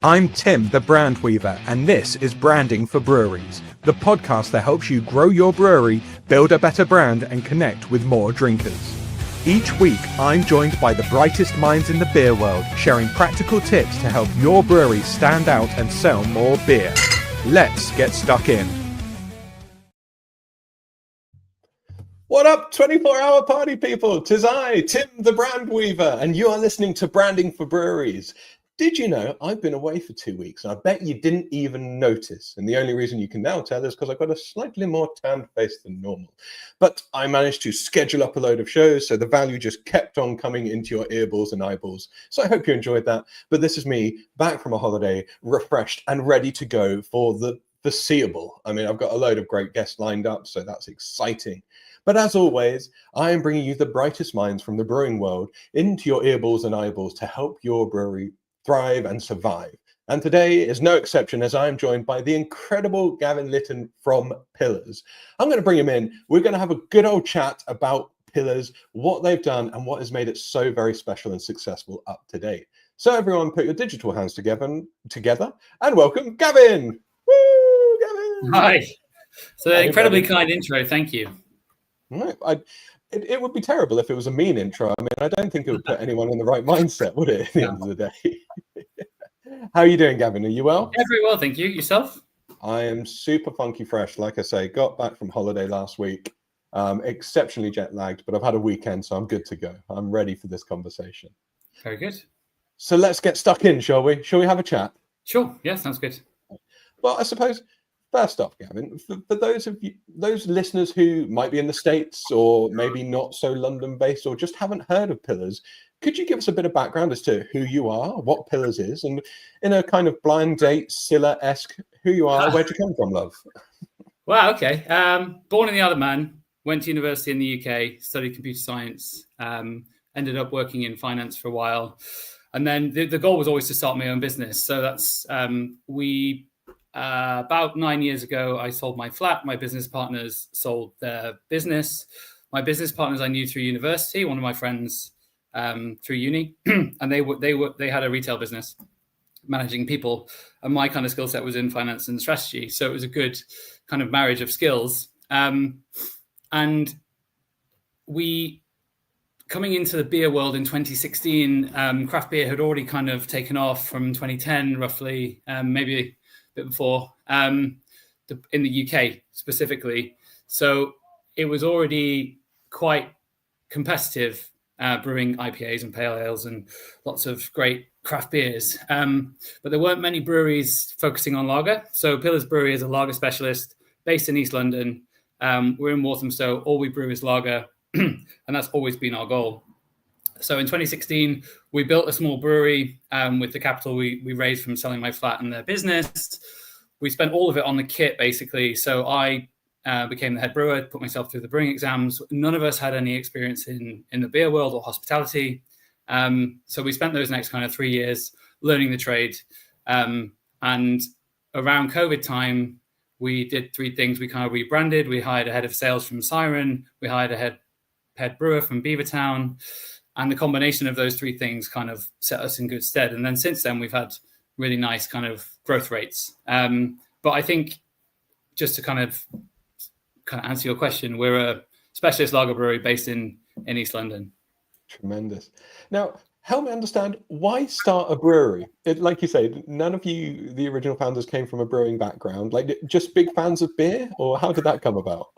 I'm Tim, the Brand Weaver, and this is Branding for Breweries, the podcast that helps you grow your brewery, build a better brand, and connect with more drinkers. Each week, I'm joined by the brightest minds in the beer world, sharing practical tips to help your brewery stand out and sell more beer. Let's get stuck in. What up, 24-hour party people? 'Tis I, Tim the Brand Weaver, and you are listening to Branding for Breweries. Did you know I've been away for 2 weeks? And I bet you didn't even notice. And the only reason you can now tell is because I've got a slightly more tanned face than normal. But I managed to schedule up a load of shows, so the value just kept on coming into your earballs and eyeballs. So I hope you enjoyed that. But this is me back from a holiday, refreshed and ready to go for the foreseeable. I mean, I've got a load of great guests lined up, so that's exciting. But as always, I am bringing you the brightest minds from the brewing world into your earballs and eyeballs to help your brewery thrive and survive. And today is no exception, as I am joined by the incredible Gavin Litton from Pillars. I'm going to bring him in. We're going to have a good old chat about Pillars, what they've done, and what has made it so very special and successful up to date. So everyone put your digital hands together and welcome Gavin. Woo, Gavin! Hi. So incredibly kind intro. Thank you. No, it would be terrible if it was a mean intro. I mean, I don't think it would put anyone in the right mindset, would it, at the end of the day? How are you doing, Gavin? Are you well? Yeah, very well, thank you. Yourself? I am super funky fresh. Like I say, got back from holiday last week, exceptionally jet lagged, but I've had a weekend, so I'm good to go. I'm ready for this conversation. Very good. So let's get stuck in, shall we? Shall we have a chat? Sure. Yeah, sounds good. Well, I suppose first off, Gavin, for those of you, those listeners who might be in the States or maybe not so London-based or just haven't heard of Pillars, could you give us a bit of background as to who you are, what Pillars is, and in a kind of blind date, Scylla-esque, who you are, where'd you come from, love? Wow, okay. Born in the Isle of Man, went to university in the UK, studied computer science, ended up working in finance for a while. And then the goal was always to start my own business. So that's, about 9 years ago, I sold my flat. My business partners sold their business. My business partners I knew through university. One of my friends through uni, and they had a retail business managing people, and my kind of skill set was in finance and strategy. So it was a good kind of marriage of skills. And we, coming into the beer world in 2016, craft beer had already kind of taken off from 2010, roughly, maybe bit before, in the UK specifically. So it was already quite competitive, brewing IPAs and pale ales and lots of great craft beers. But there weren't many breweries focusing on lager. So Pillars Brewery is a lager specialist based in East London. We're in Walthamstow. All we brew is lager, and that's always been our goal. So in 2016, we built a small brewery with the capital we raised from selling my flat and their business. We spent all of it on the kit, basically. So I became the head brewer, put myself through the brewing exams. None of us had any experience in the beer world or hospitality. So we spent those next kind of 3 years learning the trade. And around COVID time, we did three things. We kind of rebranded. We hired a head of sales from Siren. We hired a head brewer from Beavertown. And the combination of those three things kind of set us in good stead. And then since then, we've had really nice kind of growth rates. But I think just to kind of answer your question, we're a specialist lager brewery based in East London. Tremendous. Now, help me understand, why start a brewery? Like you say, none of you, the original founders, came from a brewing background. Like, just big fans of beer, or how did that come about?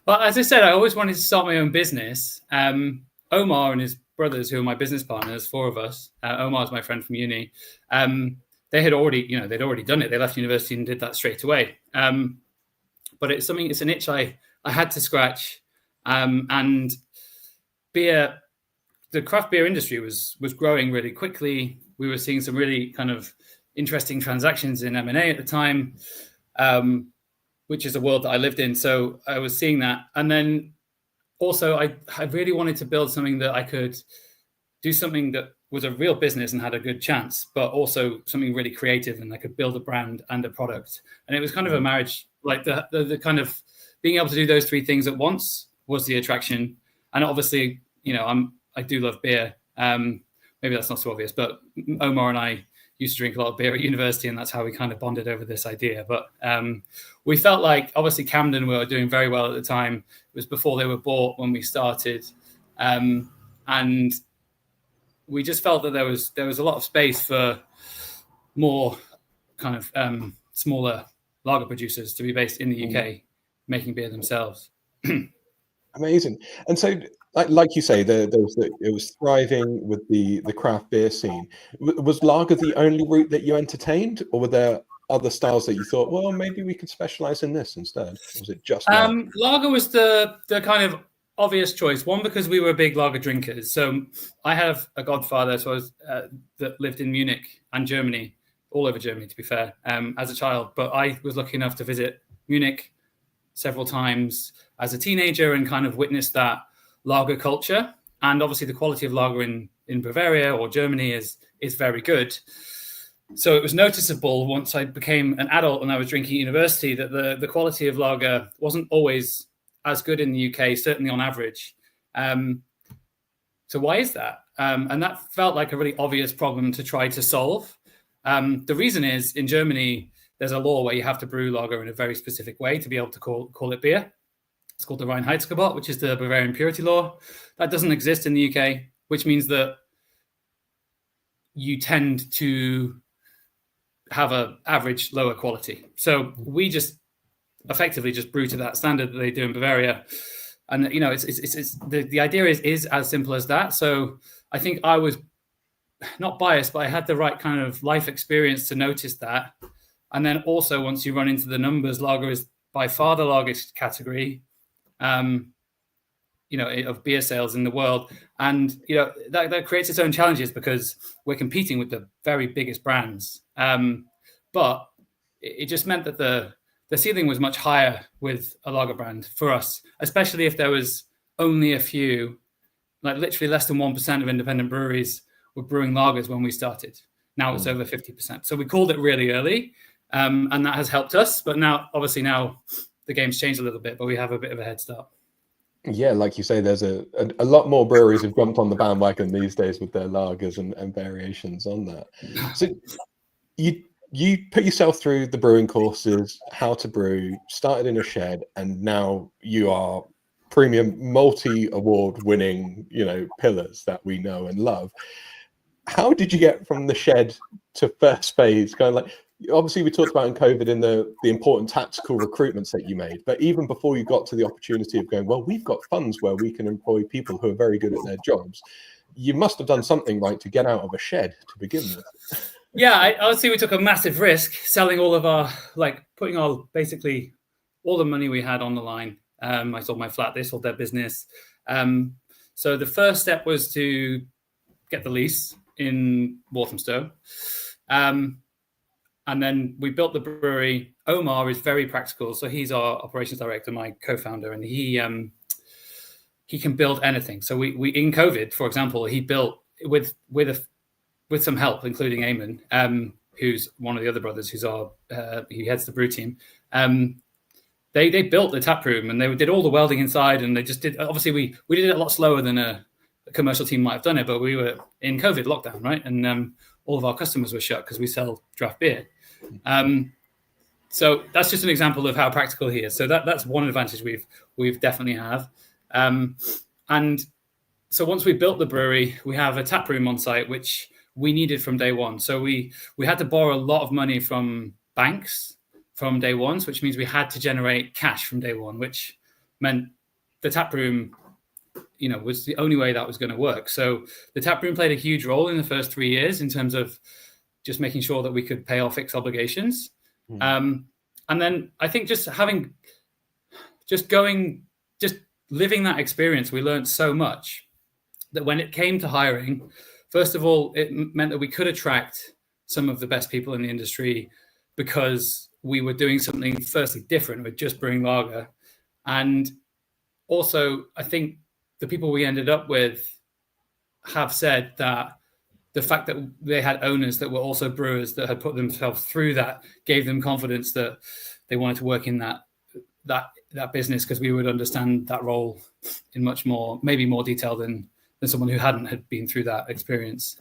Well, as I said, I always wanted to start my own business. Omar and his brothers, who are my business partners, four of us. Omar's my friend from uni. They had already, they'd already done it. They left university and did that straight away. But it's an itch I had to scratch. And beer, the craft beer industry was growing really quickly. We were seeing some really kind of interesting transactions in M&A at the time, which is a world that I lived in. So I was seeing that. And then also, I really wanted to build something that I could do, something that was a real business and had a good chance, but also something really creative, and I could build a brand and a product. And it was kind of a marriage, like the kind of being able to do those three things at once was the attraction. And obviously, I do love beer. Maybe that's not so obvious, but Omar and I, used to drink a lot of beer at university, and that's how we kind of bonded over this idea. But we felt like, obviously, Camden were doing very well at the time. It was before they were bought when we started. And we just felt that there was a lot of space for more kind of smaller lager producers to be based in the UK, making beer themselves. Amazing. And so, like you say, it was thriving with the craft beer scene. Was lager the only route that you entertained, or were there other styles that you thought, well, maybe we could specialize in this instead? Or was it just lager was the kind of obvious choice. One, because we were big lager drinkers. So I have a godfather, that lived in Munich and Germany, all over Germany, to be fair, as a child. But I was lucky enough to visit Munich several times as a teenager and kind of witnessed that lager culture. And obviously the quality of lager in Bavaria or Germany is very good. So it was noticeable once I became an adult and I was drinking at university that the quality of lager wasn't always as good in the UK, certainly on average. So why is that? And that felt like a really obvious problem to try to solve. The reason is, in Germany, there's a law where you have to brew lager in a very specific way to be able to call it beer. It's called the Reinheitsgebot, which is the Bavarian purity law. That doesn't exist in the UK, which means that you tend to have an average lower quality. So we just effectively just brew to that standard that they do in Bavaria. And, it's the idea is as simple as that. So I think I was not biased, but I had the right kind of life experience to notice that. And then also, once you run into the numbers, lager is by far the largest category, of beer sales in the world. And, that creates its own challenges because we're competing with the very biggest brands. But it just meant that the ceiling was much higher with a lager brand for us, especially if there was only a few, like literally less than 1% of independent breweries were brewing lagers when we started. Now it's over 50%. So we called it really early, and that has helped us. But now the game's changed a little bit, but we have a bit of a head start. Yeah, like you say, there's a lot more breweries have jumped on the bandwagon these days with their lagers and variations on that. So you put yourself through the brewing courses, how to brew, started in a shed, and now you are premium multi-award winning, pillars that we know and love. How did you get from the shed to first phase? Kind of like, obviously we talked about in COVID in the important tactical recruitments that you made, but even before you got to the opportunity of going, well, we've got funds where we can employ people who are very good at their jobs, you must have done something right to get out of a shed to begin with. Yeah, I would say we took a massive risk selling all of our, putting basically all the money we had on the line. I sold my flat, they sold their business. So the first step was to get the lease in Walthamstow. And then we built the brewery. Omar is very practical. So he's our operations director, my co-founder, and he can build anything. So we in COVID, for example, he built with some help, including Eamon, who's one of the other brothers, he heads the brew team. They built the tap room and they did all the welding inside, and they just did. Obviously, we did it a lot slower than a commercial team might have done it, but we were in COVID lockdown, right? And all of our customers were shut because we sell draft beer. So that's just an example of how practical he is. So that's one advantage we've definitely have. And so once we built the brewery, we have a tap room on site, which we needed from day one. So we had to borrow a lot of money from banks from day one, which means we had to generate cash from day one, which meant the tap room, was the only way that was going to work. So the tap room played a huge role in the first 3 years in terms of just making sure that we could pay our fixed obligations. And then I think just living that experience, we learned so much that when it came to hiring, first of all, it meant that we could attract some of the best people in the industry because we were doing something firstly different with just brewing lager. And also, I think the people we ended up with have said that the fact that they had owners that were also brewers that had put themselves through that gave them confidence that they wanted to work in that business, because we would understand that role in maybe more detail than someone who had been through that experience.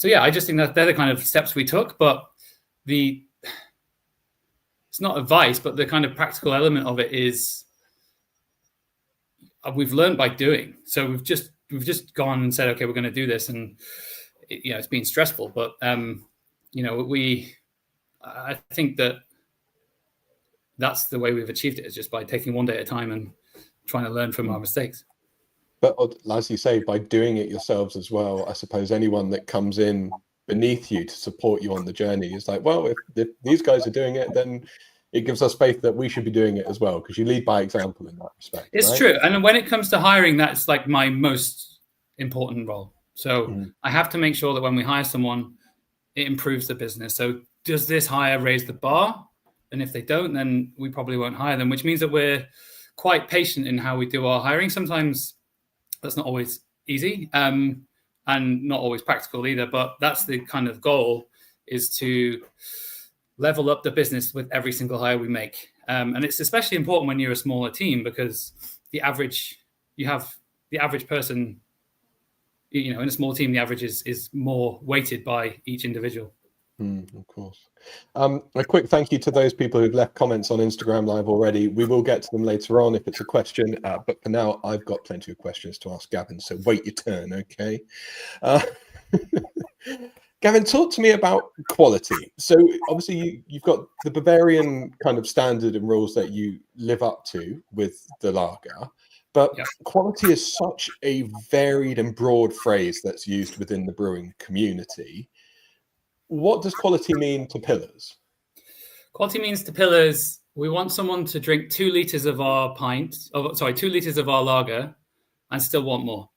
yeah, I just think that they're the kind of steps we took, but it's not advice, but the kind of practical element of it is we've learned by doing. So we've just gone and said, okay, we're going to do this, and it's been stressful, but I think that's the way we've achieved it, is just by taking one day at a time and trying to learn from our mistakes. But as you say, by doing it yourselves as well, I suppose anyone that comes in beneath you to support you on the journey is like, well, if these guys are doing it, then it gives us faith that we should be doing it as well, because you lead by example in that respect. It's right? true. And when it comes to hiring, that's like my most important role. So I have to make sure that when we hire someone, it improves the business. So does this hire raise the bar? And if they don't, then we probably won't hire them, which means that we're quite patient in how we do our hiring. Sometimes that's not always easy and not always practical either. But that's the kind of goal, is to level up the business with every single hire we make. And it's especially important when you're a smaller team, because the average person, in a small team, the average is more weighted by each individual. Of course. A quick thank you to those people who've left comments on Instagram Live already. We will get to them later on if it's a question, but for now, I've got plenty of questions to ask Gavin, so wait your turn, okay? Gavin, talk to me about quality. So obviously you've got the Bavarian kind of standard and rules that you live up to with the lager, but quality is such a varied and broad phrase that's used within the brewing community. What does quality mean to Pillars? Quality means to Pillars, we want someone to drink 2 liters of our 2 liters of our lager and still want more.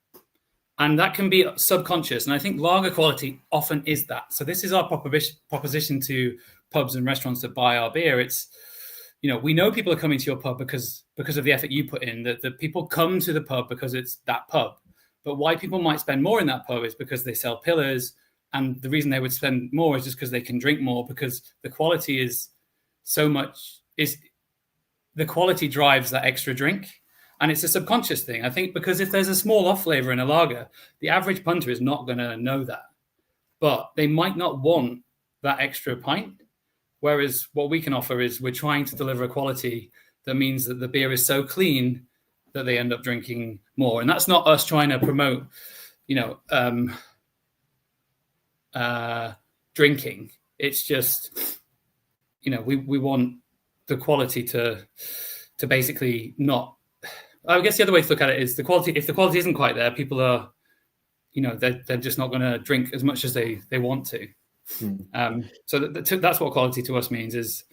And that can be subconscious. And I think lager quality often is that. So this is our proposition to pubs and restaurants that buy our beer. It's, we know people are coming to your pub because of the effort you put in, that the people come to the pub because it's that pub. But why people might spend more in that pub is because they sell Pillars. And the reason they would spend more is just because they can drink more, because the quality is so much, the quality drives that extra drink. And it's a subconscious thing. I think because if there's a small off flavor in a lager, the average punter is not going to know that. But they might not want that extra pint. Whereas what we can offer is we're trying to deliver a quality that means that the beer is so clean that they end up drinking more. And that's not us trying to promote, drinking. It's just, we want the quality to basically not. I guess the other way to look at it is the quality. If the quality isn't quite there, people are, they're just not going to drink as much as they want to. So that's what quality to us means, is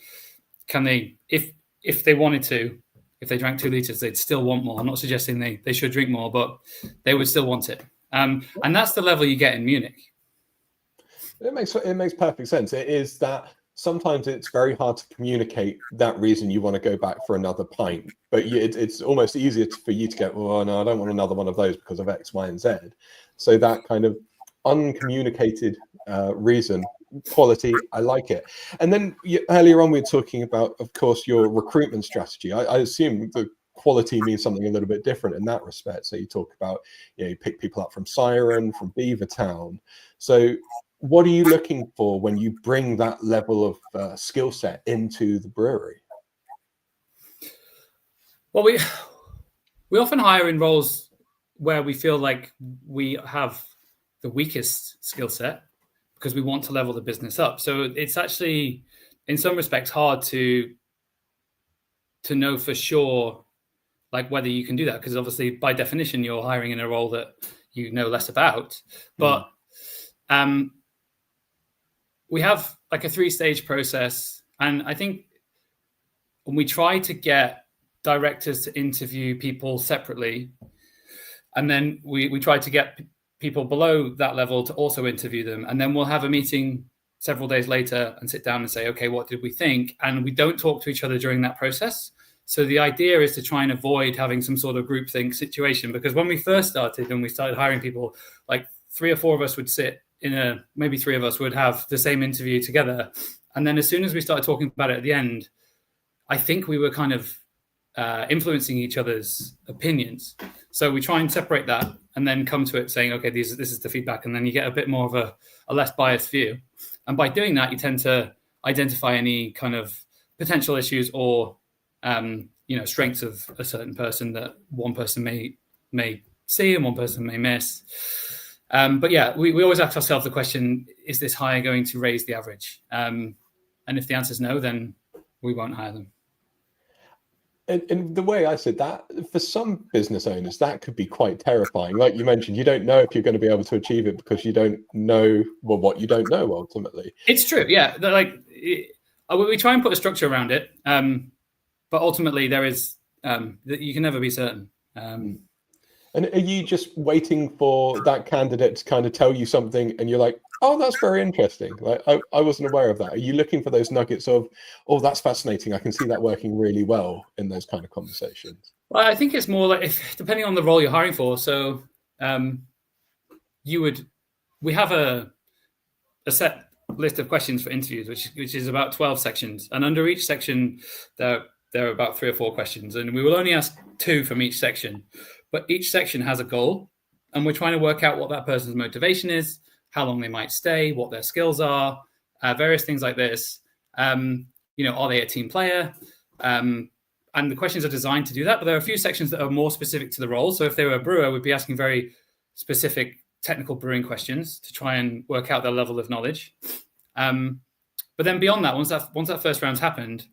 can they, if they wanted to, if they drank 2 liters, they'd still want more. I'm not suggesting they should drink more, but they would still want it. And that's the level you get in Munich. It makes perfect sense. It is that sometimes it's very hard to communicate that reason you want to go back for another pint, but it's almost easier for you to go, oh no, I don't want another one of those because of X, Y, and Z. So that kind of uncommunicated reason, quality, I like it. And then earlier on we were talking about, of course, your recruitment strategy. I assume the quality means something a little bit different in that respect. So you talk about, you pick people up from Siren, from Beavertown. So what are you looking for when you bring that level of skill set into the brewery? Well, we often hire in roles where we feel like we have the weakest skill set because we want to level the business up. So it's actually, in some respects, hard to know for sure, like whether you can do that, because obviously by definition you're hiring in a role that you know less about. But we have like a 3-stage process, and I think when we try to get directors to interview people separately, and then we try to get people below that level to also interview them, and then we'll have a meeting several days later and sit down and say, okay, what did we think? And we don't talk to each other during that process. So the idea is to try and avoid having some sort of groupthink situation, because when we first started and we started hiring people, like 3 or 4 of us would sit maybe 3 of us would have the same interview together. And then as soon as we started talking about it at the end, I think we were kind of influencing each other's opinions. So we try and separate that and then come to it saying, okay, this is the feedback, and then you get a bit more of a less biased view. And by doing that, you tend to identify any kind of potential issues or strengths of a certain person that one person may see and one person may miss. But yeah, we always ask ourselves the question: is this hire going to raise the average? And if the answer is no, then we won't hire them. And the way I said that, for some business owners, that could be quite terrifying. Like you mentioned, you don't know if you're going to be able to achieve it because you don't know what you don't know ultimately. It's true, yeah. We try and put a structure around it, but ultimately there is you can never be certain. And are you just waiting for that candidate to kind of tell you something, and you're like, oh, that's very interesting. Like I wasn't aware of that. Are you looking for those nuggets of, oh, that's fascinating, I can see that working really well in those kind of conversations? Well, I think it's more like depending on the role you're hiring for. So we have a set list of questions for interviews, which is about 12 sections. And under each section, there are about 3 or 4 questions. And we will only ask 2 from each section. But each section has a goal. And we're trying to work out what that person's motivation is, how long they might stay, what their skills are, various things like this. Are they a team player? And the questions are designed to do that. But there are a few sections that are more specific to the role. So if they were a brewer, we'd be asking very specific technical brewing questions to try and work out their level of knowledge. But then beyond that, once that first round's happened,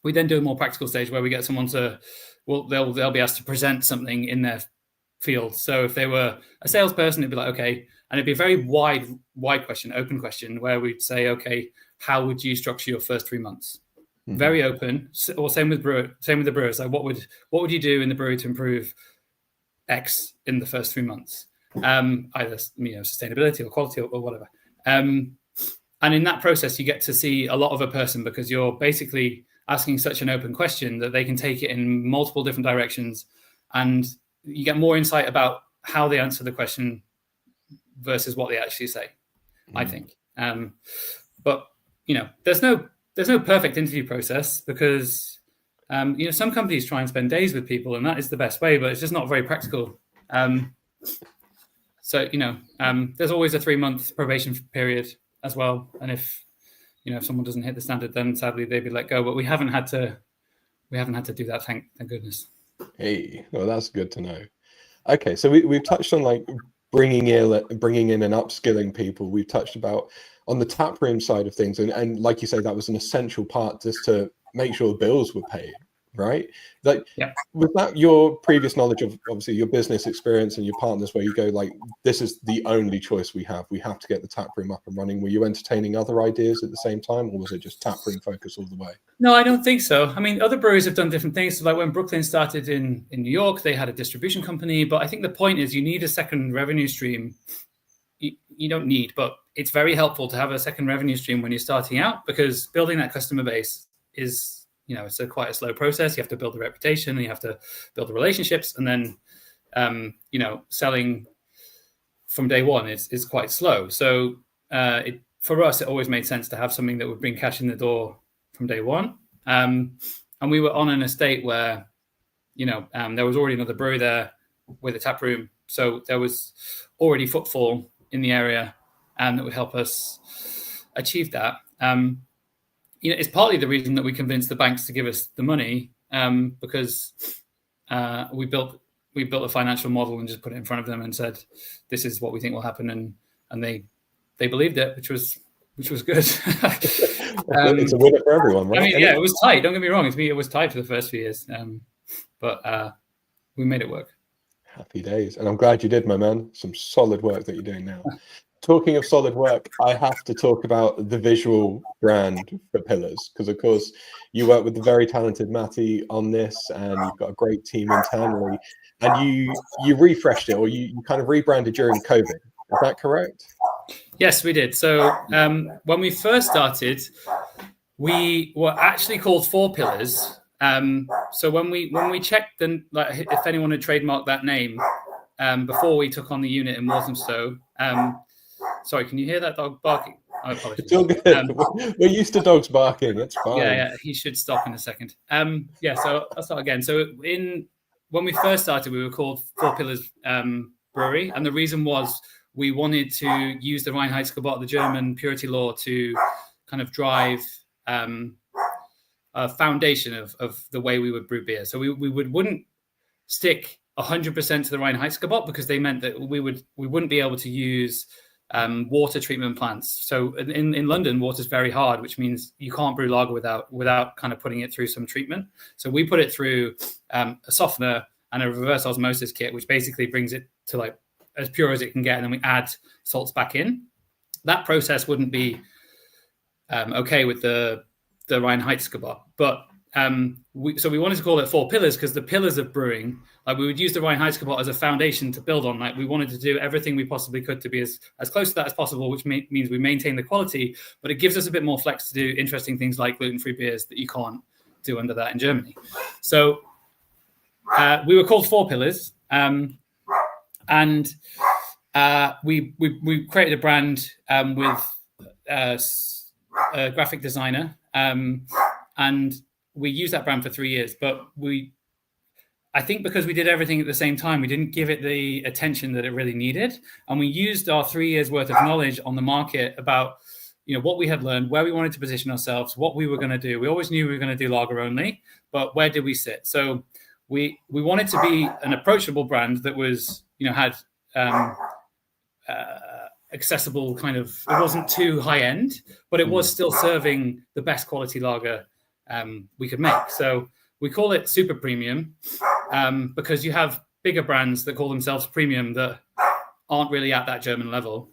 we then do a more practical stage where we get someone they'll be asked to present something in their field. So if they were a salesperson, it'd be like, okay, and it'd be a very wide question, open question, where we'd say, okay, how would you structure your first 3 months? Mm-hmm. Very open. Or same with the brewers. Like what would you do in the brewery to improve X in the first 3 months? Either sustainability or quality or whatever. And in that process, you get to see a lot of a person because you're basically asking such an open question that they can take it in multiple different directions, and you get more insight about how they answer the question versus what they actually say. I think. But there's no perfect interview process because some companies try and spend days with people, and that is the best way, but it's just not very practical. So there's always a 3-month probation period as well, and if someone doesn't hit the standard, then sadly they'd be let go. But we haven't had to do that. Thank goodness. Hey, well, that's good to know. Okay, so we've touched on like bringing in and upskilling people. We've touched about on the taproom side of things, and like you say, that was an essential part just to make sure the bills were paid, right? Like, yeah. Was that your previous knowledge of obviously your business experience and your partners, where you go like, this is the only choice we have to get the taproom up and running? Were you entertaining other ideas at the same time, or was it just taproom focus all the way? No, I don't think so. I mean, other breweries have done different things. So like when Brooklyn started in New York, they had a distribution company. But I think the point is you need a second revenue stream. You don't need, but it's very helpful to have a second revenue stream when you're starting out, because building that customer base is, it's quite a slow process. You have to build the reputation and you have to build the relationships. And then, selling from day one is quite slow. So for us, it always made sense to have something that would bring cash in the door from day one. And we were on an estate where, there was already another brewery there with a tap room. So there was already footfall in the area, and that would help us achieve that. It's partly the reason that we convinced the banks to give us the money, because we built a financial model and just put it in front of them and said, this is what we think will happen. And they believed it, which was good. It's a winner for everyone, right? I mean, yeah, it was tight. Don't get me wrong. It was tight for the first few years, but we made it work. Happy days. And I'm glad you did, my man. Some solid work that you're doing now. Talking of solid work, I have to talk about the visual brand for Pillars, because, of course, you work with the very talented Matty on this, and you've got a great team internally. And you refreshed it, or you kind of rebranded during COVID. Is that correct? Yes, we did. So when we first started, we were actually called 4 Pillars. So when we checked if anyone had trademarked that name before we took on the unit in Walthamstow. Sorry, can you hear that dog barking? I apologize. It's all good. We're used to dogs barking. It's fine. Yeah, he should stop in a second. So I'll start again. So when we first started, we were called 4 Pillars brewery. And the reason was we wanted to use the Reinheitsgebot, the German purity law, to kind of drive a foundation of the way we would brew beer. So we wouldn't stick 100% to the Reinheitsgebot, because they meant that we wouldn't be able to use water treatment plants. So in London, water is very hard, which means you can't brew lager without kind of putting it through some treatment. So we put it through a softener and a reverse osmosis kit, which basically brings it to like as pure as it can get, and then we add salts back in. That process wouldn't be okay with the Reinheitsgebot, but we wanted to call it 4 pillars, because the pillars of brewing, like we would use the Reinheitsgebot as a foundation to build on. Like we wanted to do everything we possibly could to be as close to that as possible, which means we maintain the quality, but it gives us a bit more flex to do interesting things like gluten-free beers that you can't do under that in Germany. So we were called 4 pillars, and we created a brand with a graphic designer, and we used that brand for 3 years. But I think because we did everything at the same time, we didn't give it the attention that it really needed. And we used our 3 years worth of knowledge on the market about, what we had learned, where we wanted to position ourselves, what we were going to do. We always knew we were going to do lager only, but where did we sit? So we wanted to be an approachable brand that was, had accessible kind of, it wasn't too high end, but it was still serving the best quality lager we could make. So we call it super premium because you have bigger brands that call themselves premium that aren't really at that German level.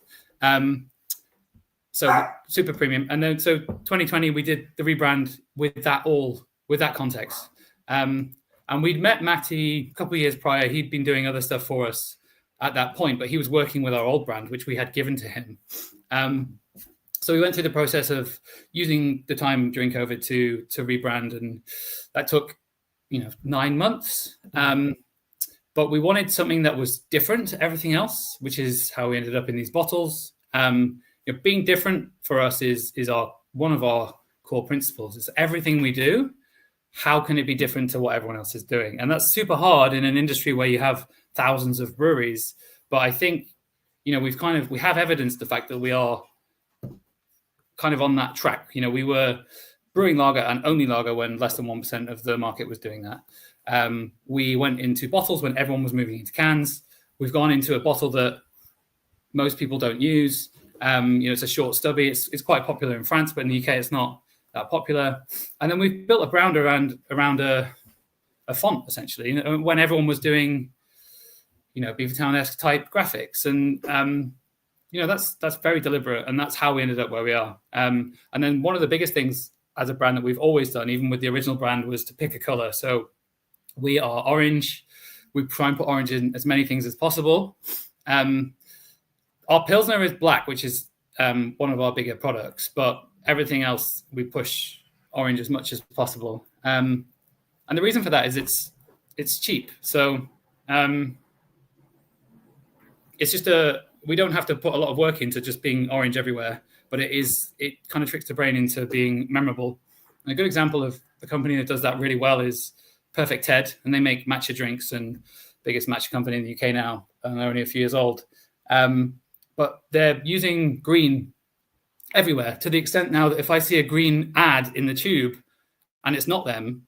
So super premium. And then so 2020, we did the rebrand with that context. And we'd met Matty a couple of years prior. He'd been doing other stuff for us at that point, but he was working with our old brand, which we had given to him. So we went through the process of using the time during COVID to rebrand, and that took 9 months. But we wanted something that was different to everything else, which is how we ended up in these bottles. Being different for us is one of our core principles. It's everything we do. How can it be different to what everyone else is doing? And that's super hard in an industry where you have thousands of breweries. But I think, we have evidenced the fact that we are kind of on that track. We were brewing lager and only lager when less than 1% of the market was doing that. We went into bottles when everyone was moving into cans. We've gone into a bottle that most people don't use. It's a short stubby. It's quite popular in France, but in the UK, it's not that popular. And then we've built a brand around a font, essentially, when everyone was doing, Beavertown-esque type graphics. And, that's very deliberate. And that's how we ended up where we are. And then one of the biggest things as a brand that we've always done, even with the original brand, was to pick a color. So we are orange. We try and put orange in as many things as possible. Our Pilsner is black, which is one of our bigger products, but everything else we push orange as much as possible. And the reason for that is it's cheap. So it's just we don't have to put a lot of work into just being orange everywhere, but it kind of tricks the brain into being memorable. And a good example of the company that does that really well is Perfect Ted, and they make matcha drinks, and biggest matcha company in the UK now, and they're only a few years old. But they're using green everywhere, to the extent now that if I see a green ad in the tube and it's not them,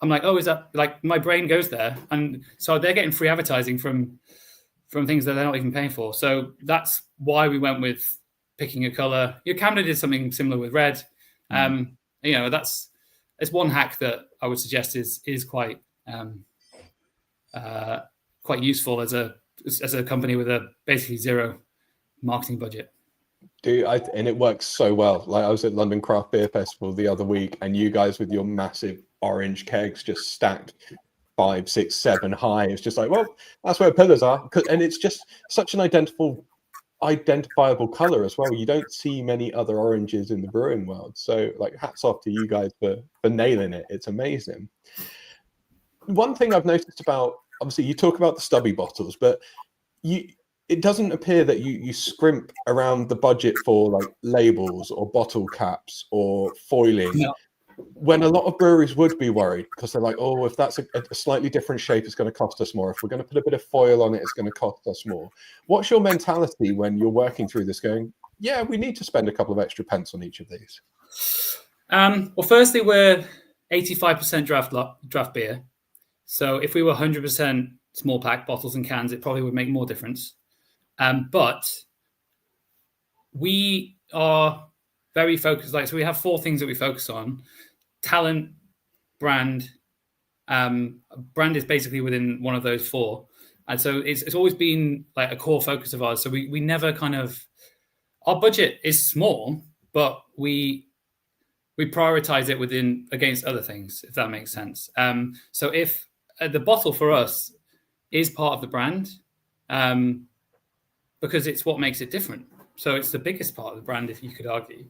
I'm like, oh, is that, like, my brain goes there. And so they're getting free advertising from things that they're not even paying for. So that's why we went with picking a color. Camden did something similar with red. It's one hack that I would suggest is quite useful as a company with a basically zero marketing budget. And it works so well. Like, I was at London Craft Beer Festival the other week, and you guys with your massive orange kegs just stacked 5, 6, 7 high. It's just like, well, that's where pillars are. And it's just such an identifiable color as well. You don't see many other oranges in the brewing world. So, like, hats off to you guys for nailing it. It's amazing. One thing I've noticed about, obviously, you talk about the stubby bottles, but it doesn't appear that you scrimp around the budget for, like, labels or bottle caps or foiling. No. when a lot of breweries would be worried because they're like, oh, if that's a slightly different shape, it's going to cost us more. If we're going to put a bit of foil on it, it's going to cost us more. What's your mentality when you're working through this going, yeah, we need to spend a couple of extra pence on each of these? Well, firstly, we're 85% draft beer. So if we were 100% small pack bottles and cans, it probably would make more difference. But we are very focused. So we have 4 things that we focus on: talent, brand. Brand is basically within one of those 4. And so it's always been like a core focus of ours. So we never our budget is small, but we prioritize it against other things, if that makes sense. So if the bottle for us is part of the brand, because it's what makes it different. So it's the biggest part of the brand, if you could argue.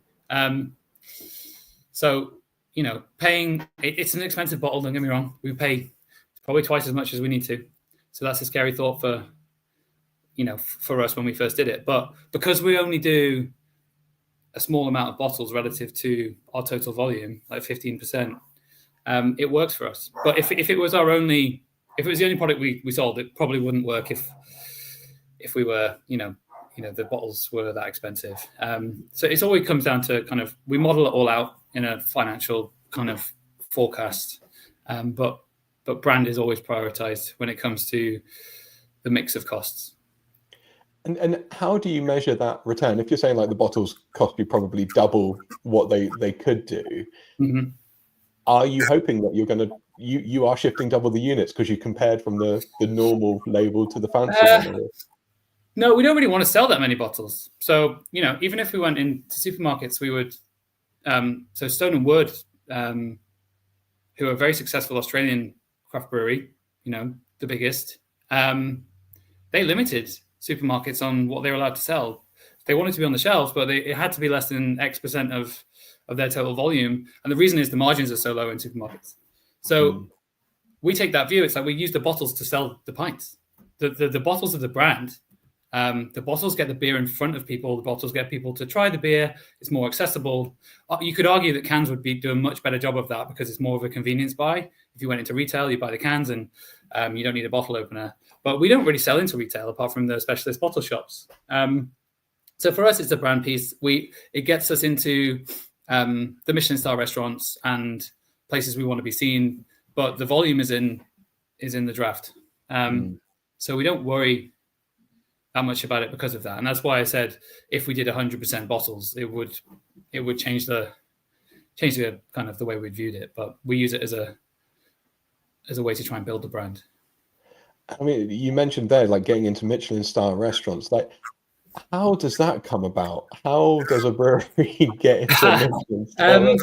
So, it's an expensive bottle, don't get me wrong. We pay probably twice as much as we need to. So that's a scary thought for us when we first did it. But because we only do a small amount of bottles relative to our total volume, like 15%, it works for us. But if it was the only product we sold, it probably wouldn't work if we were, the bottles were that expensive. So it always comes down to we model it all out in a financial kind of forecast. But brand is always prioritized when it comes to the mix of costs. And how do you measure that return? If you're saying like the bottles cost you probably double what they could do, mm-hmm. Are you hoping that you are shifting double the units because you compared from the normal label to the fancy one? No, we don't really want to sell that many bottles. So, even if we went into supermarkets, we would. So Stone and Wood, who are a very successful Australian craft brewery, the biggest, they limited supermarkets on what they were allowed to sell. They wanted to be on the shelves, but it had to be less than X% of their total volume. And the reason is the margins are so low in supermarkets. So we take that view. It's like we use the bottles to sell the pints. The bottles of the brand. The bottles get the beer in front of people. The bottles get people to try the beer. It's more accessible. You could argue that cans would be doing a much better job of that because it's more of a convenience buy. If you went into retail, you buy the cans and you don't need a bottle opener. But we don't really sell into retail apart from the specialist bottle shops. So for us, it's a brand piece. It gets us into the Michelin star restaurants and places we want to be seen. But the volume is in the draft. So we don't worry that much about it because of that. And that's why I said if we did 100% bottles, it would change the kind of the way we viewed it. But we use it as a way to try and build the brand. I mean, you mentioned there, like getting into Michelin star restaurants. Like, how does that come about? How does a brewery get into Michelin star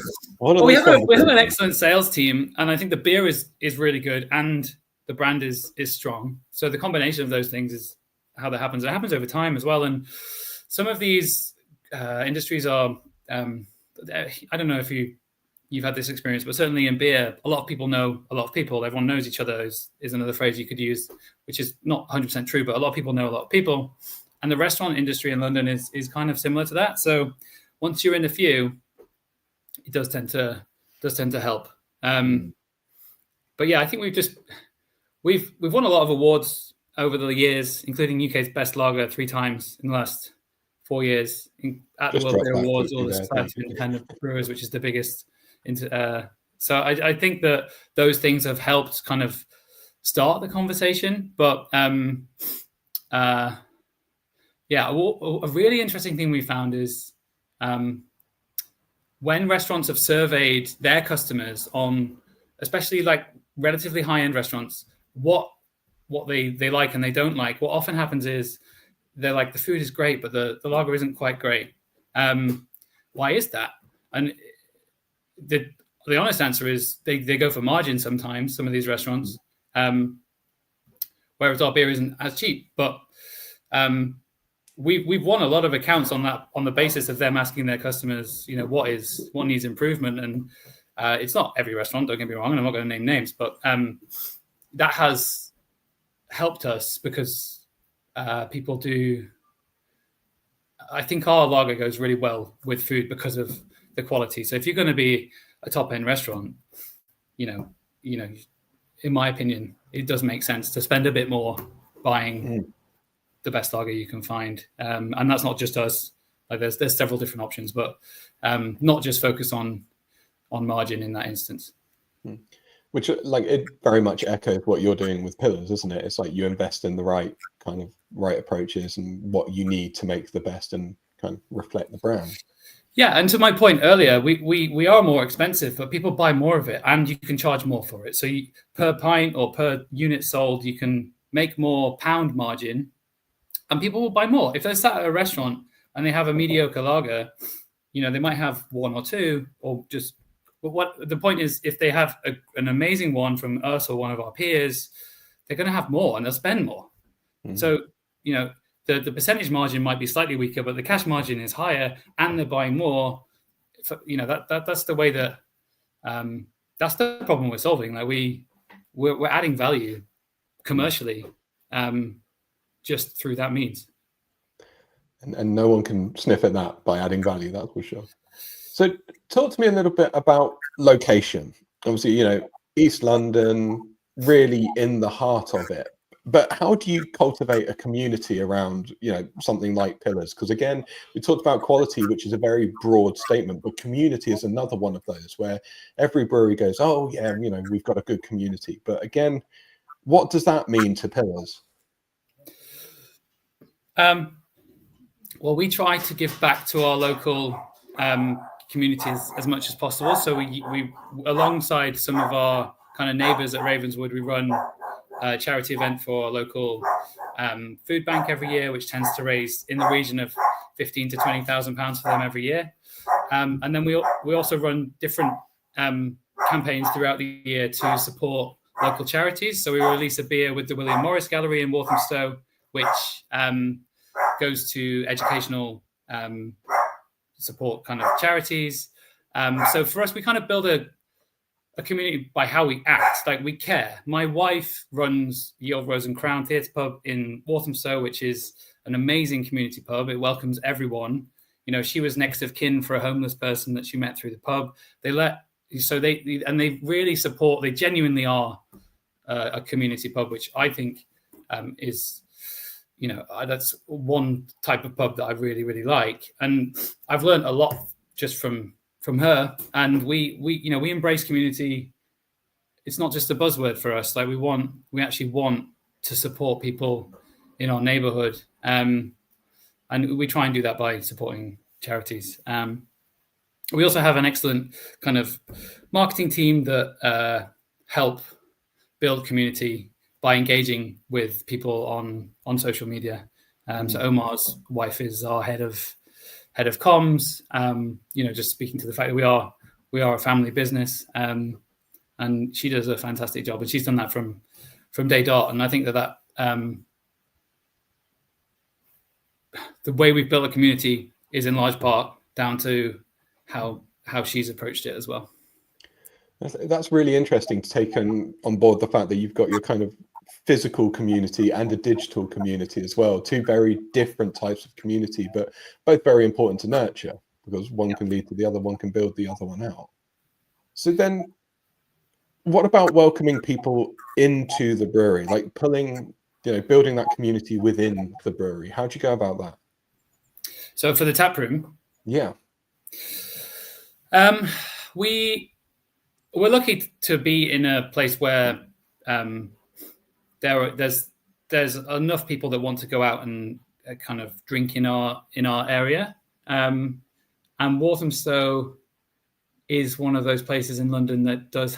we have an excellent sales team, and I think the beer is really good, and the brand is strong. So the combination of those things is how that happens. It happens over time as well. And some of these industries are, I don't know if you've had this experience, but certainly in beer, a lot of people know a lot of people. Everyone knows each other is another phrase you could use, which is not 100% true, but a lot of people know a lot of people. And the restaurant industry in London is kind of similar to that. So once you're in a few, it does tend to help. But yeah, I think we've won a lot of awards over the years, including UK's best lager 3 times in the last 4 years at the World Beer Awards or the Society of Independent Brewers, which is the biggest. So I think that those things have helped kind of start the conversation. But a really interesting thing we found is when restaurants have surveyed their customers on, especially like relatively high-end restaurants, what they like and they don't like, what often happens is they're like, the food is great, but the lager isn't quite great. Why is that? And the honest answer is they go for margin sometimes, some of these restaurants, whereas our beer isn't as cheap. But we've won a lot of accounts on the basis of them asking their customers, what needs improvement. And it's not every restaurant, don't get me wrong, and I'm not going to name names, but that has helped us because people do. I think our lager goes really well with food because of the quality. So if you're going to be a top end restaurant, you know, in my opinion, it does make sense to spend a bit more buying the best lager you can find, and that's not just us. Like there's several different options, but not just focus on margin in that instance. Which, like, it very much echoes what you're doing with Pillars, isn't it? It's like you invest in the right approaches and what you need to make the best and kind of reflect the brand. Yeah, and to my point earlier, we are more expensive, but people buy more of it, and you can charge more for it. So per pint or per unit sold, you can make more pound margin, and people will buy more. If they're sat at a restaurant and they have a mediocre lager, they might have one or two, or just. But what the point is, if they have an amazing one from us or one of our peers, they're going to have more and they'll spend more. So, the percentage margin might be slightly weaker, but the cash margin is higher, and they're buying more. That's the way that that's the problem we're solving. Like we're adding value commercially just through that means. And no one can sniff at that by adding value, that's for sure. So talk to me a little bit about location. Obviously, East London, really in the heart of it. But how do you cultivate a community around, something like Pillars? Because again, we talked about quality, which is a very broad statement, but community is another one of those where every brewery goes, oh yeah, we've got a good community. But again, what does that mean to Pillars? Well, we try to give back to our local communities as much as possible. So we alongside some of our kind of neighbours at Ravenswood, we run a charity event for our local food bank every year, which tends to raise in the region of £15,000 to £20,000 for them every year. And then we also run different campaigns throughout the year to support local charities. So we release a beer with the William Morris Gallery in Walthamstow, which goes to educational support kind of charities. So for us, we kind of build a community by how we act, like we care. My wife runs the Old Rose and Crown Theatre Pub in Walthamstow, which is an amazing community pub. It welcomes everyone. She was next of kin for a homeless person that she met through the pub. They really support. They genuinely are a community pub, which I think is, that's one type of pub that I really, really like. And I've learned a lot just from her. And we embrace community. It's not just a buzzword for us. Like we actually want to support people in our neighborhood. And we try and do that by supporting charities. We also have an excellent kind of marketing team that help build community by engaging with people on social media. So Omar's wife is our head of comms. Just speaking to the fact that we are a family business, and she does a fantastic job, and she's done that from day dot. And I think that the way we've built a community is in large part down to how she's approached it as well. That's really interesting to take on board the fact that you've got your kind of physical community and a digital community as well. Two very different types of community, but both very important to nurture, because one can lead to the other, one can build the other one out. So then what about welcoming people into the brewery, like building that community within the brewery? How do you go about that? So for the tap room? Yeah. We're lucky to be in a place where there's enough people that want to go out and kind of drink in our area, and Walthamstow is one of those places in London that does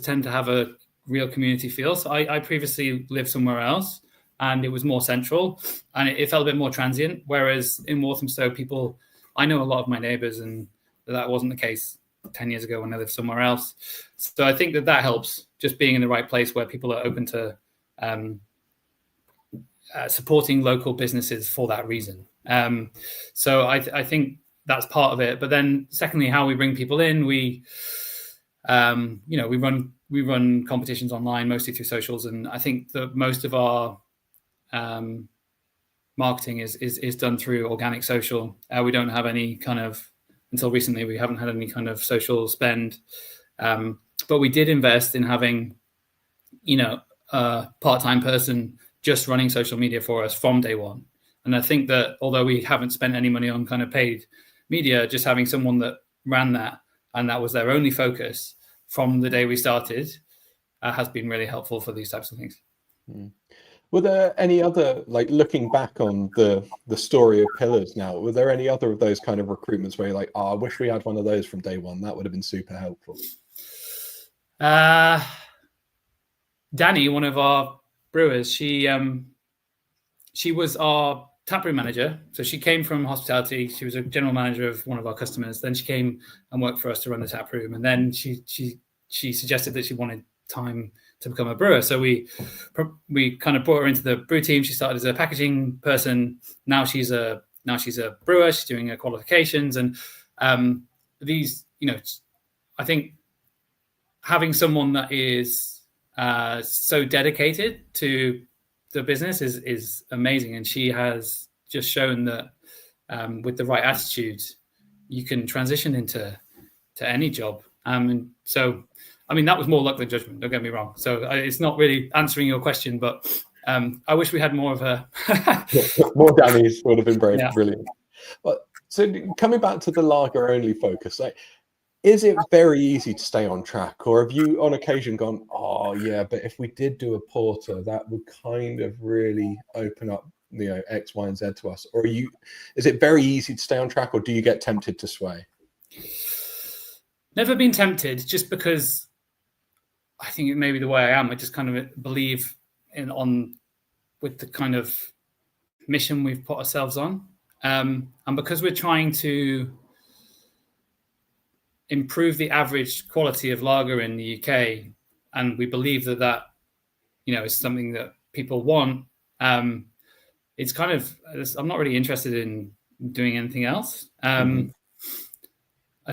tend to have a real community feel. So I previously lived somewhere else, and it was more central, and it felt a bit more transient. Whereas in Walthamstow, I know a lot of my neighbours, and that wasn't the case 10 years ago when I lived somewhere else. So I think that helps, just being in the right place where people are open to supporting local businesses for that reason. So I think that's part of it. But then secondly, how we bring people in, we run competitions online, mostly through socials. And I think that most of our marketing is done through organic social. We don't have any kind of until recently, we haven't had any kind of social spend. But we did invest in having, a part-time person just running social media for us from day one. And I think that although we haven't spent any money on kind of paid media, just having someone that ran that and that was their only focus from the day we started has been really helpful for these types of things. Were there any other, like looking back on the story of Pillars now, were there any other of those kind of recruitments where you're like, I wish we had one of those from day one? That would have been super helpful. Danny, one of our brewers, she was our taproom manager. So she came from hospitality. She was a general manager of one of our customers. Then she came and worked for us to run the taproom. And then she suggested that she wanted time to become a brewer. So we kind of brought her into the brew team. She started as a packaging person. Now she's a brewer. She's doing her qualifications. And these, I think having someone that is so dedicated to the business is amazing. And she has just shown that with the right attitude, you can transition into any job. And so, I mean, that was more luck than judgment, don't get me wrong. So it's not really answering your question, but I wish we had more of her. More Danny's would have been brilliant. But so coming back to the lager only focus, like, is it very easy to stay on track, or have you on occasion gone, oh yeah, but if we did do a porter, that would kind of really open up, X, Y, and Z to us? Or is it very easy to stay on track, or do you get tempted to sway? Never been tempted, just because I think it may be the way I am. I just kind of believe with the kind of mission we've put ourselves on. And because we're trying to improve the average quality of lager in the UK, and we believe that is something that people want, it's kind of, I'm not really interested in doing anything else. I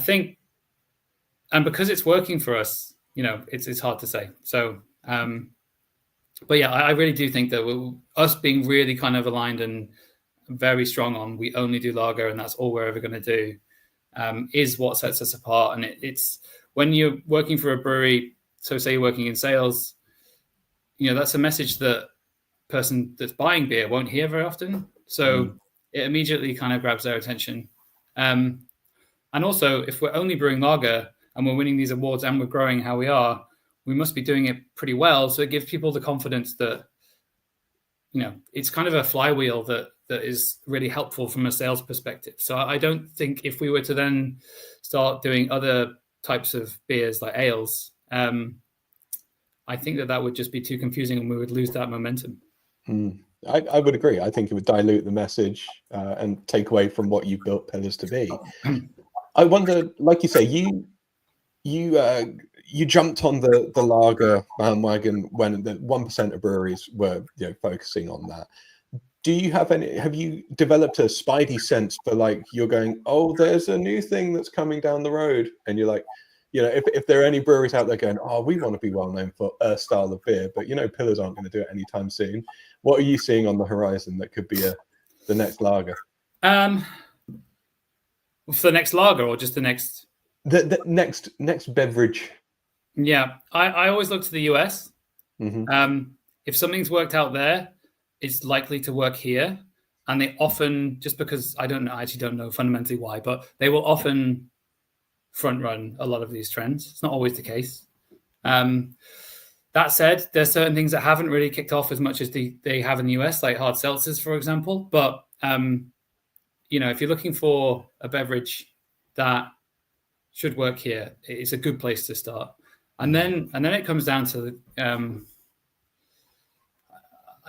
think, and because it's working for us, it's hard to say. So, but yeah, I really do think that us being really kind of aligned and very strong on, we only do lager and that's all we're ever going to do, is what sets us apart. And it's when you're working for a brewery, so say you're working in sales, that's a message that person that's buying beer won't hear very often. So it immediately kind of grabs their attention. And also, if we're only brewing lager and we're winning these awards and we're growing how we are, we must be doing it pretty well. So it gives people the confidence that, it's kind of a flywheel that is really helpful from a sales perspective. So I don't think if we were to then start doing other types of beers like ales, I think that would just be too confusing and we would lose that momentum. I would agree. I think it would dilute the message and take away from what you've built Pillars to be. I wonder, like you say, you jumped on the lager bandwagon when the 1% of breweries were focusing on that. Have you developed a spidey sense for, like, you're going, oh, there's a new thing that's coming down the road, and you're like, if there are any breweries out there going, oh, we want to be well known for a style of beer, but Pillars aren't going to do it anytime soon. What are you seeing on the horizon that could be the next lager? For the next lager, or just the next? The next beverage. Yeah, I always look to the US. If something's worked out there, it's likely to work here. And they often, just because I actually don't know fundamentally why, but they will often front run a lot of these trends. It's not always the case. That said, there's certain things that haven't really kicked off as much as they have in the US, like hard seltzers, for example. But, if you're looking for a beverage that should work here, it's a good place to start. And then it comes down to, I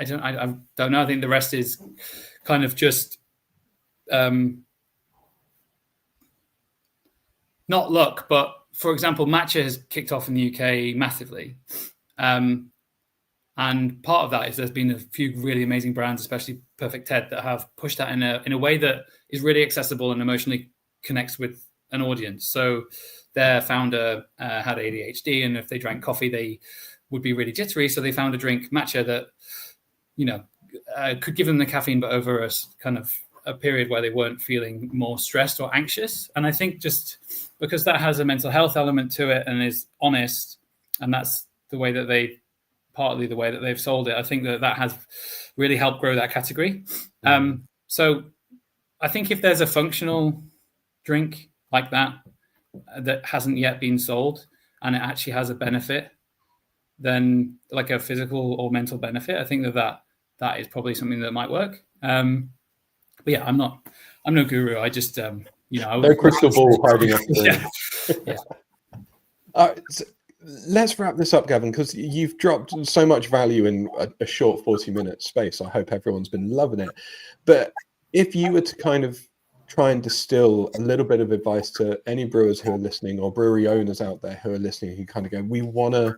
don't know. I think the rest is kind of just not luck, but for example, Matcha has kicked off in the UK massively. And part of that is there's been a few really amazing brands, especially Perfect Ted, that have pushed that in a way that is really accessible and emotionally connects with an audience. So their founder had ADHD, and if they drank coffee, they would be really jittery. So they found a drink, Matcha, that could give them the caffeine, but over a kind of a period where they weren't feeling more stressed or anxious. And I think just because that has a mental health element to it and is honest, and that's partly the way that they've sold it, I think that has really helped grow that category. So I think if there's a functional drink like that hasn't yet been sold and it actually has a benefit, then like a physical or mental benefit, I think that is probably something that might work. But yeah, I'm no guru. I just, no crystal ball hiding up. Yeah. So let's wrap this up, Gavin, because you've dropped so much value in a short 40-minute space. I hope everyone's been loving it. But if you were to kind of try and distill a little bit of advice to any brewers who are listening, or brewery owners out there who are listening, who kind of go, we want to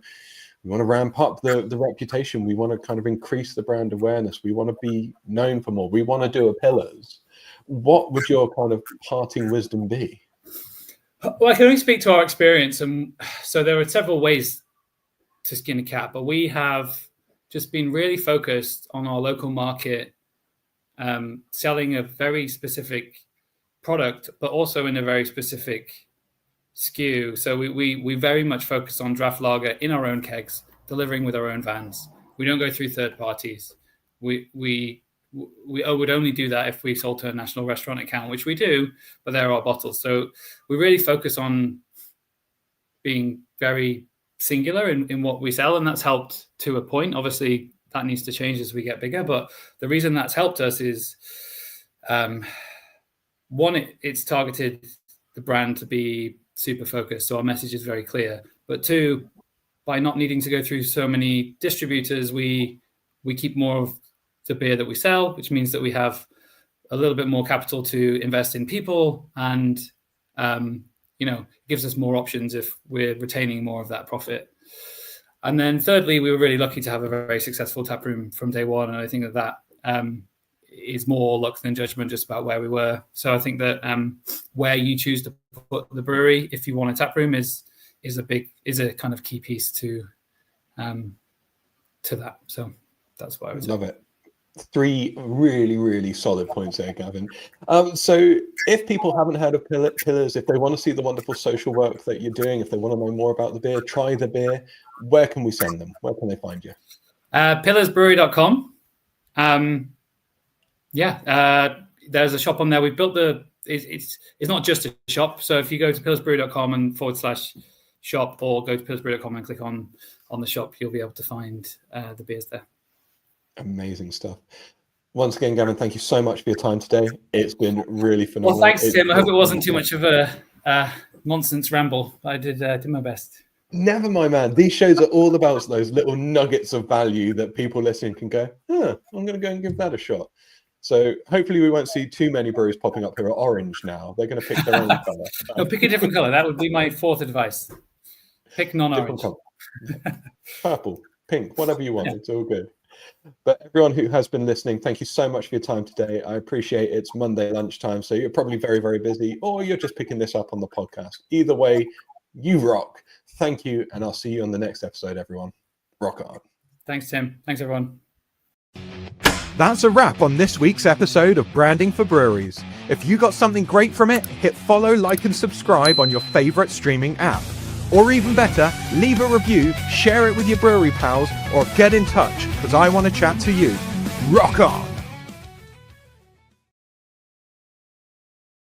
ramp up the reputation. We want to kind of increase the brand awareness. We want to be known for more. We want to do a Pillars. What would your kind of parting wisdom be? Well, I can only speak to our experience. And so there are several ways to skin a cat, but we have just been really focused on our local market, selling a very specific product, but also in a very specific SKU. So we very much focus on draft lager in our own kegs, delivering with our own vans. We don't go through third parties. We would only do that if we sold to a national restaurant account, which we do, but they're our bottles. So we really focus on being very singular in what we sell, and that's helped to a point. Obviously, that needs to change as we get bigger, but the reason that's helped us is, one, it's targeted the brand to be super focused, so our message is very clear. But two, by not needing to go through so many distributors, we keep more of the beer that we sell, which means that we have a little bit more capital to invest in people, and gives us more options if we're retaining more of that profit. And then thirdly, we were really lucky to have a very successful tap room from day one, and I think that is more luck than judgment, just about where we were. So I think that where you choose to put the brewery, if you want a tap room, is a kind of key piece to that. So that's what I would say. Love it. 3 really, really solid points there, Gavin. So if people haven't heard of Pillars, if they want to see the wonderful social work that you're doing, if they want to know more about the beer, try the beer, where can we send them? Where can they find you? Pillarsbrewery.com. There's a shop on there. We've built it's not just a shop. So if you go to pillarsbrewery.com and /shop, or go to pillarsbrewery.com and click on the shop, you'll be able to find the beers there. Amazing stuff. Once again, Gavin, thank you so much for your time today. It's been really phenomenal. Well, thanks, Tim. I hope it wasn't too much of a nonsense ramble. I did my best. Never mind, man. These shows are all about those little nuggets of value that people listening can go, I'm going to go and give that a shot. So hopefully we won't see too many breweries popping up here at orange now. They're going to pick their own colour. No, pick a different colour. That would be my 4th advice. Pick non-orange. Purple, pink, whatever you want. Yeah. It's all good. But everyone who has been listening, thank you so much for your time today. I appreciate it's Monday lunchtime, so you're probably very, very busy, or you're just picking this up on the podcast. Either way, you rock. Thank you, and I'll see you on the next episode, everyone. Rock on. Thanks, Tim. Thanks, everyone. That's a wrap on this week's episode of Branding for Breweries. If you got something great from it, hit follow, like, and subscribe on your favorite streaming app. Or even better, leave a review, share it with your brewery pals, or get in touch, because I want to chat to you. Rock on!